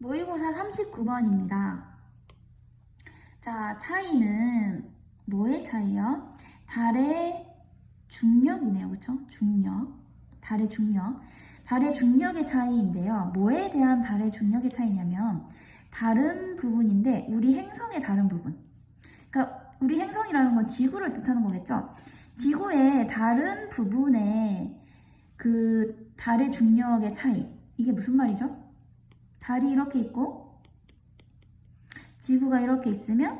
모의고사 39번입니다. 자, 차이는 뭐의 차이요? 달의 중력이네요. 그쵸? 중력. 달의 중력. 달의 중력의 차이인데요. 뭐에 대한 달의 중력의 차이냐면 다른 부분인데 우리 행성의 다른 부분. 그러니까 우리 행성이라는 건 지구를 뜻하는 거겠죠? 지구의 다른 부분의 그 달의 중력의 차이. 이게 무슨 말이죠? 달이 이렇게 있고 지구가 이렇게 있으면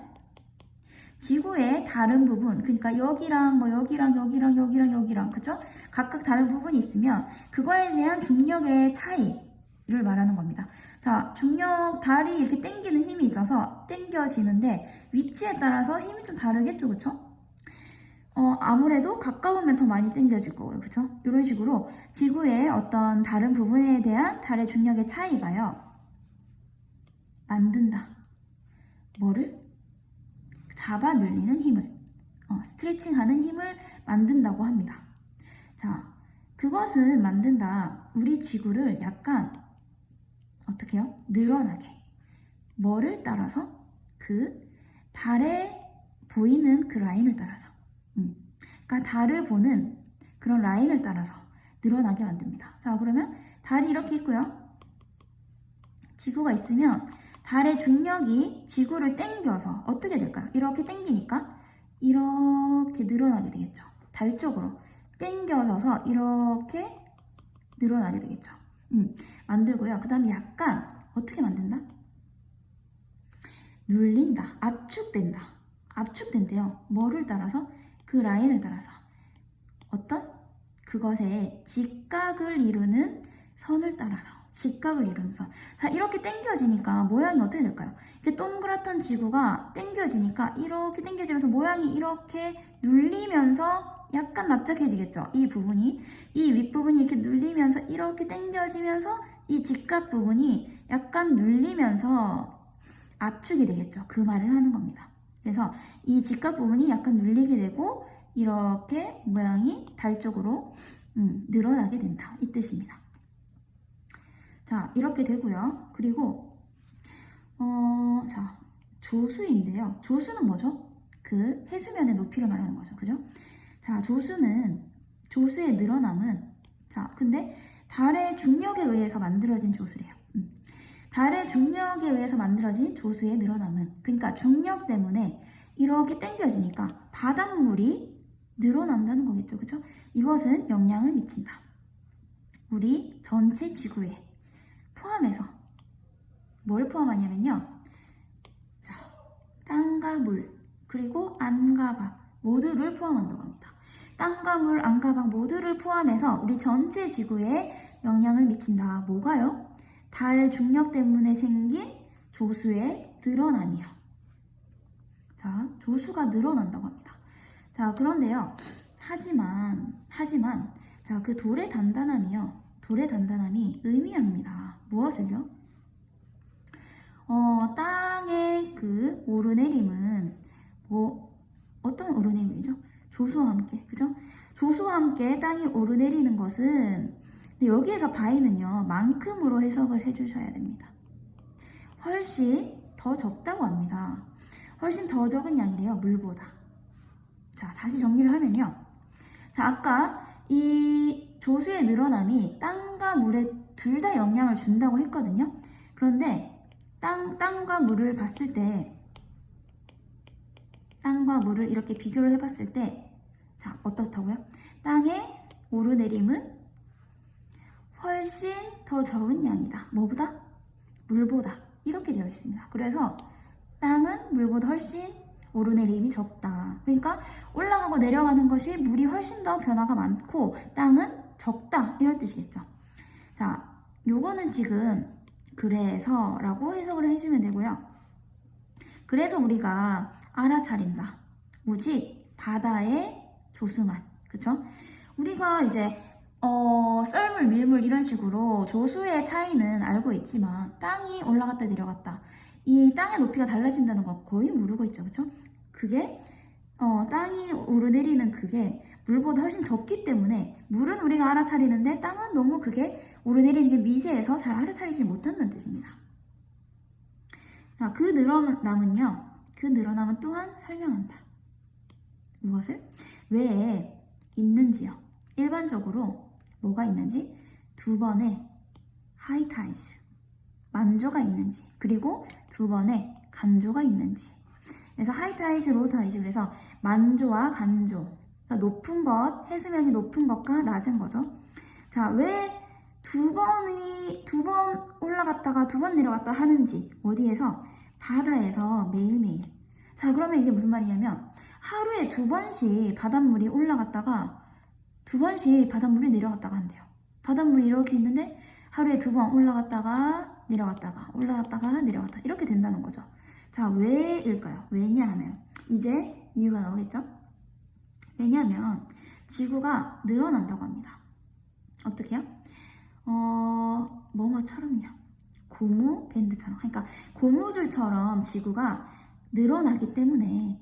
지구의 다른 부분, 그러니까 여기랑 여기랑 그죠? 각각 다른 부분이 있으면 그거에 대한 중력의 차이를 말하는 겁니다. 자, 중력, 달이 이렇게 당기는 힘이 있어서 당겨지는데 위치에 따라서 힘이 좀 다르겠죠, 그쵸? 아무래도 가까우면 더 많이 당겨질 거고요, 그쵸? 이런 식으로 지구의 어떤 다른 부분에 대한 달의 중력의 차이가요. 만든다. 뭐를? 잡아 눌리는 힘을, 스트레칭하는 힘을 만든다고 합니다. 자, 그것은 만든다. 우리 지구를 약간 어떻게 해요? 늘어나게. 뭐를 따라서? 그 달에 보이는 그 라인을 따라서. 그러니까 달을 보는 그런 라인을 따라서 늘어나게 만듭니다. 자, 그러면 달이 이렇게 있고요. 지구가 있으면 달의 중력이 지구를 당겨서 어떻게 될까요? 이렇게 당기니까 이렇게 늘어나게 되겠죠. 달 쪽으로 당겨져서 이렇게 늘어나게 되겠죠. 만들고요. 그 다음에 약간 어떻게 만든다? 눌린다. 압축된다. 압축된대요. 뭐를 따라서? 그 라인을 따라서. 어떤? 그것의 직각을 이루는 선을 따라서. 직각을 이루는 선. 자, 이렇게 당겨지니까 모양이 어떻게 될까요? 이렇게 동그랗던 지구가 당겨지니까 이렇게 당겨지면서 모양이 이렇게 눌리면서 약간 납작해지겠죠? 이 부분이. 이 윗부분이 이렇게 눌리면서 이렇게 당겨지면서 이 직각 부분이 약간 눌리면서 압축이 되겠죠? 그 말을 하는 겁니다. 그래서 이 직각 부분이 약간 눌리게 되고 이렇게 모양이 달 쪽으로 늘어나게 된다. 이 뜻입니다. 자, 이렇게 되고요. 그리고 자, 조수인데요. 조수는 뭐죠? 그 해수면의 높이를 말하는 거죠. 그죠? 자, 조수의 늘어남은, 자, 근데 달의 중력에 의해서 만들어진 조수래요. 달의 중력에 의해서 만들어진 조수의 늘어남은, 그러니까 중력 때문에 이렇게 당겨지니까 바닷물이 늘어난다는 거겠죠. 그죠? 이것은 영향을 미친다. 우리 전체 지구에 포함해서 뭘 포함하냐면요. 자, 땅과 물, 그리고 안과 밖 모두를 포함한다고 합니다. 땅과 물, 안과 밖 모두를 포함해서 우리 전체 지구에 영향을 미친다. 뭐가요? 달 중력 때문에 생긴 조수의 늘어남이요. 자, 조수가 늘어난다고 합니다. 자, 그런데요. 하지만 자, 그 돌의 단단함이요. 돌의 단단함이 의미합니다. 무엇을요? 땅의 그 오르내림은 어떤 오르내림이죠? 조수와 함께, 그죠? 조수와 함께 땅이 오르내리는 것은, 근데 여기에서 바이는요, 만큼으로 해석을 해주셔야 됩니다. 훨씬 더 적다고 합니다. 훨씬 더 적은 양이래요, 물보다. 자, 다시 정리를 하면요. 자, 아까 이 조수의 늘어남이 땅과 물에 둘 다 영향을 준다고 했거든요. 그런데 땅과 물을 봤을 때, 땅과 물을 이렇게 비교를 해봤을 때, 자, 어떻다고요? 땅의 오르내림은 훨씬 더 적은 양이다. 뭐보다? 물보다. 이렇게 되어 있습니다. 그래서 땅은 물보다 훨씬 오르내림이 적다. 그러니까 올라가고 내려가는 것이 물이 훨씬 더 변화가 많고 땅은 적다. 이런 뜻이겠죠. 자, 요거는 지금 그래서라고 해석을 해주면 되고요. 그래서 우리가 알아차린다. 오직 바다의 조수만. 그쵸? 우리가 이제 썰물, 밀물 이런 식으로 조수의 차이는 알고 있지만 땅이 올라갔다 내려갔다. 이 땅의 높이가 달라진다는 거 거의 모르고 있죠. 그쵸? 그게 땅이 오르내리는 그게 물보다 훨씬 적기 때문에 물은 우리가 알아차리는데 땅은 너무 그게 오르내리는 게 미세해서 잘 알아차리지 못한다는 뜻입니다. 자, 그 늘어남은요. 그 늘어남은 또한 설명한다. 무엇을? 왜 있는지요. 일반적으로 뭐가 있는지, 두 번의 하이 타이즈, 만조가 있는지, 그리고 두 번의 간조가 있는지. 그래서 하이 타이즈, 로우 타이즈, 그래서 만조와 간조. 그러니까 높은 것, 해수면이 높은 것과 낮은 거죠. 자, 왜 두 번 올라갔다가 두 번 내려갔다 하는지, 어디에서? 바다에서 매일매일. 자, 그러면 이게 무슨 말이냐면, 하루에 두 번씩 바닷물이 올라갔다가 두 번씩 바닷물이 내려갔다가 한대요. 바닷물이 이렇게 있는데 하루에 두 번 올라갔다가 내려갔다가 올라갔다가 내려갔다 이렇게 된다는 거죠. 자, 왜일까요? 왜냐하면 이제 이유가 나오겠죠? 왜냐하면 지구가 늘어난다고 합니다. 어떻게 해요? 뭐뭐처럼요. 고무 밴드처럼. 그러니까 고무줄처럼 지구가 늘어나기 때문에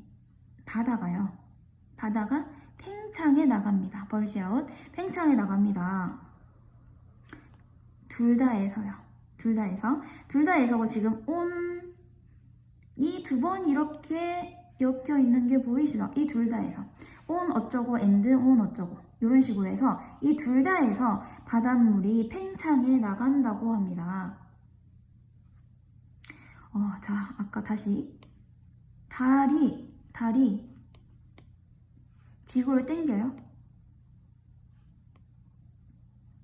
바다가 팽창해 나갑니다. 벌지아웃, 팽창해 나갑니다. 둘 다 해서요. 둘 다 해서 지금 이 두 번 이렇게 엮여 있는 게 보이시죠? 이 둘 다 해서 온 어쩌고 and 온 어쩌고 이런 식으로 해서 이 둘 다 해서 바닷물이 팽창해 나간다고 합니다. 자, 아까 다시 달이 지구를 당겨요.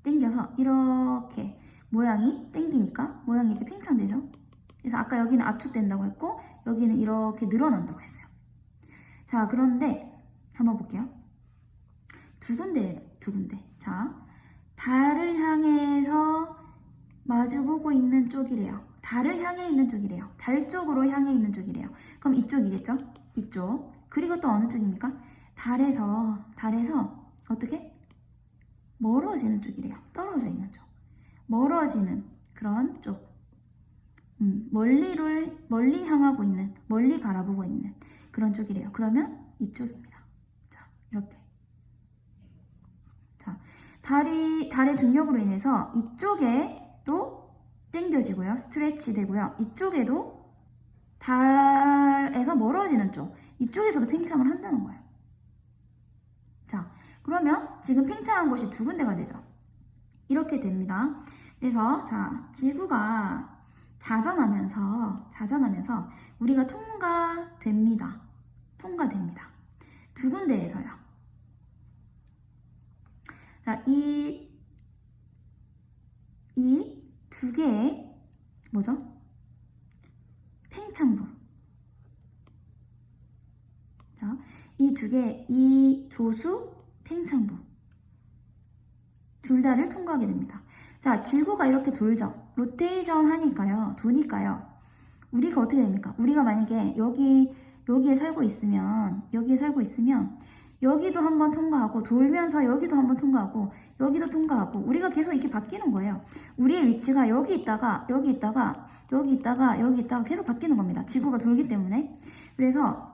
당겨서 이렇게 모양이 당기니까 모양이 이렇게 팽창되죠. 그래서 아까 여기는 압축된다고 했고 여기는 이렇게 늘어난다고 했어요. 자, 그런데 한번 볼게요. 두 군데. 자, 달을 향해서 마주보고 있는 쪽이래요. 달을 향해 있는 쪽이래요. 달 쪽으로 향해 있는 쪽이래요. 그럼 이쪽이겠죠? 이쪽. 그리고 또 어느 쪽입니까? 달에서 어떻게? 멀어지는 쪽이래요. 떨어져 있는 쪽. 멀어지는 그런 쪽. 멀리 향하고 있는, 멀리 바라보고 있는 그런 쪽이래요. 그러면 이쪽입니다. 자, 이렇게. 자, 달의 중력으로 인해서 이쪽에 또 당겨지고요. 스트레치 되고요. 이쪽에도 달에서 멀어지는 쪽. 이쪽에서도 팽창을 한다는 거예요. 자, 그러면 지금 팽창한 곳이 두 군데가 되죠. 이렇게 됩니다. 그래서 자, 지구가 자전하면서 우리가 통과됩니다. 두 군데에서요. 자, 이 두 개의 뭐죠? 팽창부. 자, 이 두 개, 이 조수 팽창부. 둘 다를 통과하게 됩니다. 자, 지구가 이렇게 돌죠. 로테이션 하니까요. 도니까요. 우리가 어떻게 됩니까? 우리가 만약에 여기에 살고 있으면 여기도 한번 통과하고 돌면서 여기도 한번 통과하고 여기도 통과하고 우리가 계속 이렇게 바뀌는 거예요. 우리의 위치가 여기 있다가 계속 바뀌는 겁니다. 지구가 돌기 때문에. 그래서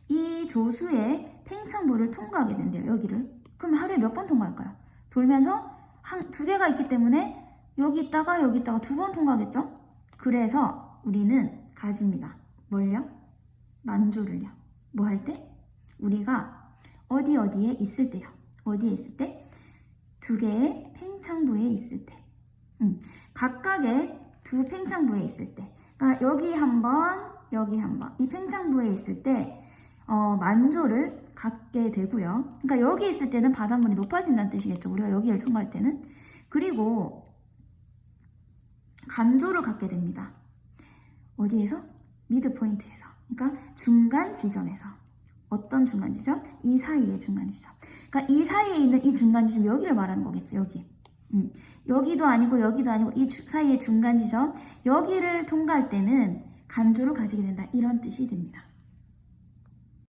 이 조수의 팽창부를 통과하게 된대요. 여기를. 그럼 하루에 몇 번 통과할까요? 돌면서 두 개가 있기 때문에 여기 있다가 두 번 통과하겠죠? 그래서 우리는 가집니다. 뭘요? 만조를요. 뭐 할 때? 우리가 어디에 있을 때요. 어디에 있을 때? 두 개의 팽창부에 있을 때. 각각의 두 팽창부에 있을 때. 그러니까 여기 한 번, 이 팽창부에 있을 때 만조를 갖게 되고요. 그러니까 여기 있을 때는 바닷물이 높아진다는 뜻이겠죠. 우리가 여기를 통과할 때는. 그리고 간조를 갖게 됩니다. 어디에서? 미드 포인트에서. 그러니까 중간 지점에서. 어떤 중간 지점? 이 사이의 중간 지점. 그러니까 이 사이에 있는 이 중간 지점, 여기를 말하는 거겠죠. 여기. 여기도 아니고 이 사이의 중간 지점, 여기를 통과할 때는 간조를 가지게 된다. 이런 뜻이 됩니다.